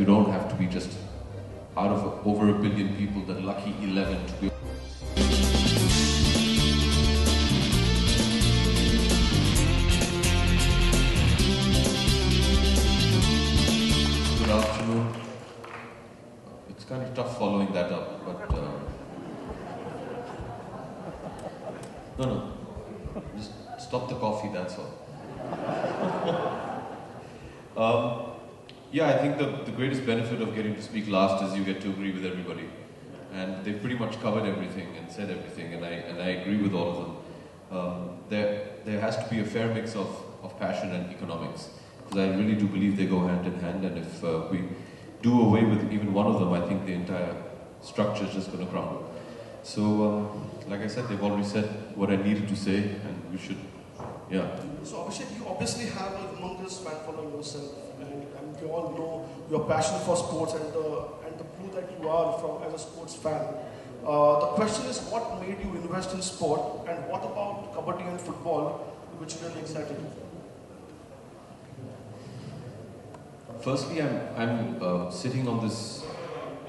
you don't have to be just out of over a billion people, the lucky 11 to be. Good afternoon. It's kind of tough following that up, but no, just stop the coffee, that's all. Yeah, I think the greatest benefit of getting to speak last is you get to agree with everybody. And they've pretty much covered everything and said everything, and I agree with all of them. There has to be a fair mix of passion and economics, because I really do believe they go hand in hand, and if we do away with even one of them, I think the entire structure is just going to crumble. So, like I said, they've already said what I needed to say, and we should, yeah. So Abhishek, you obviously have a humongous fan following yourself, and we all know your passion for sports and the proof that you are as a sports fan. The question is, what made you invest in sport, and what about kabaddi and football, which really excited you? Firstly, I'm sitting on this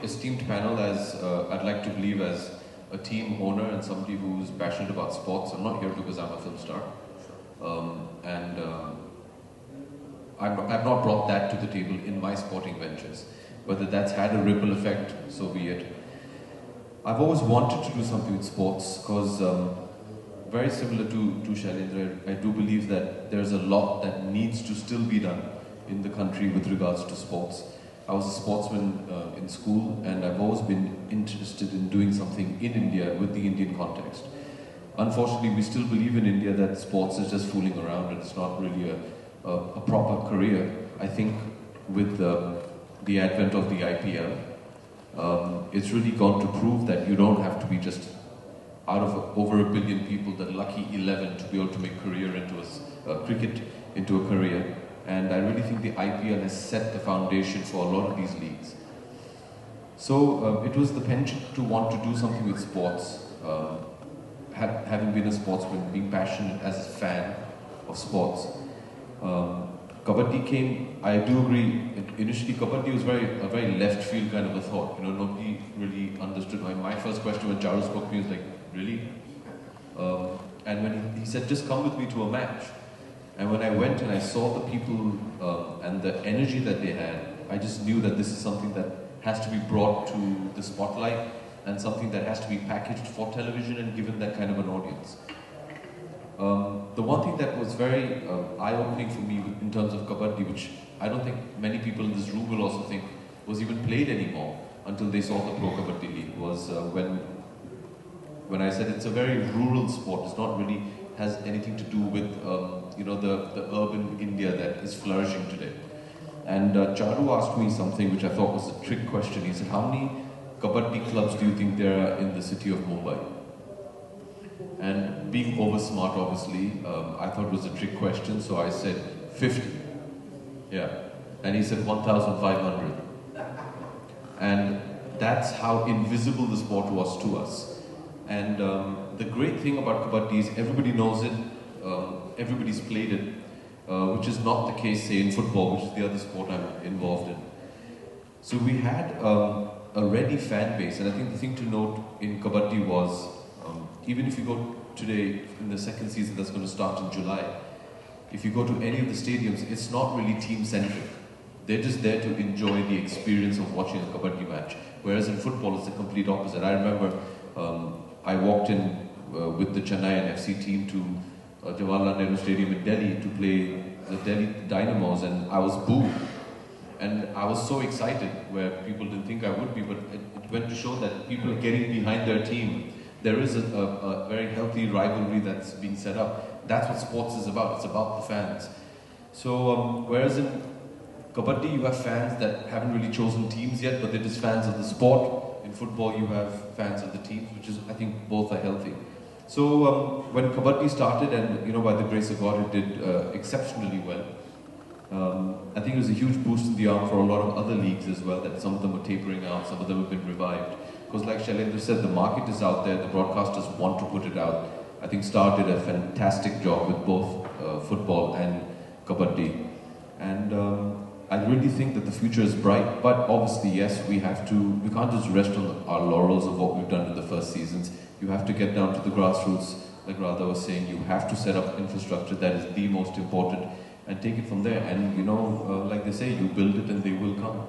esteemed panel as I'd like to believe as a team owner and somebody who's passionate about sports. I'm not here because I'm a film star. I've not brought that to the table in my sporting ventures. Whether that's had a ripple effect, so be it. I've always wanted to do something with sports because, very similar to Shailendra, I do believe that there's a lot that needs to still be done in the country with regards to sports. I was a sportsman in school, and I've always been interested in doing something in India with the Indian context. Unfortunately, we still believe in India that sports is just fooling around and it's not really a proper career. I think with the advent of the IPL, it's really gone to prove that you don't have to be just out of over a billion people, the lucky 11 to be able to make career into cricket into a career. And I really think the IPL has set the foundation for a lot of these leagues. So it was the penchant to want to do something with sports. Having been a sportsman, being passionate as a fan of sports. Kabaddi came, I do agree, initially Kabaddi was a very left field kind of a thought. You know, nobody really understood. My first question when Charu spoke to me was like, really? And when he said, just come with me to a match. And when I went and I saw the people and the energy that they had, I just knew that this is something that has to be brought to the spotlight and something that has to be packaged for television and given that kind of an audience. The one thing that was very eye-opening for me in terms of kabaddi, which I don't think many people in this room will also think was even played anymore until they saw the Pro Kabaddi League, was when I said it's a very rural sport. It's not really has anything to do with you know, the urban India that is flourishing today. And Charu asked me something which I thought was a trick question. He said, how many kabaddi clubs do you think there are in the city of Mumbai? And being over smart, obviously, I thought it was a trick question, so I said 50. Yeah. And he said 1,500. And that's how invisible the sport was to us. And the great thing about kabaddi is everybody knows it, everybody's played it, which is not the case, say, in football, which is the other sport I'm involved in. So we had a ready fan base, and I think the thing to note in kabaddi was, even if you go today in the second season that's going to start in July, if you go to any of the stadiums, it's not really team-centric. They're just there to enjoy the experience of watching a kabaddi match. Whereas in football, it's the complete opposite. I remember I walked in with the Chennai FC team to Jawaharlal Nehru Stadium in Delhi to play the Delhi Dynamos, and I was booed. And I was so excited, where people didn't think I would be, but it went to show that people are getting behind their team. There is a very healthy rivalry that's being set up. That's what sports is about. It's about the fans. So whereas in kabaddi you have fans that haven't really chosen teams yet, but they're just fans of the sport. In football you have fans of the teams, which is, I think, both are healthy. So when kabaddi started, and you know, by the grace of God, it did exceptionally well. I think it was a huge boost in the arm for a lot of other leagues as well, that some of them are tapering out, some of them have been revived. Because like Shailendra said, the market is out there, the broadcasters want to put it out. I think Star did a fantastic job with both football and kabaddi. And I really think that the future is bright, but obviously, yes, we can't just rest on our laurels of what we've done in the first seasons. You have to get down to the grassroots, like Radha was saying, you have to set up infrastructure that is the most important and take it from there. And like they say, you build it and they will come.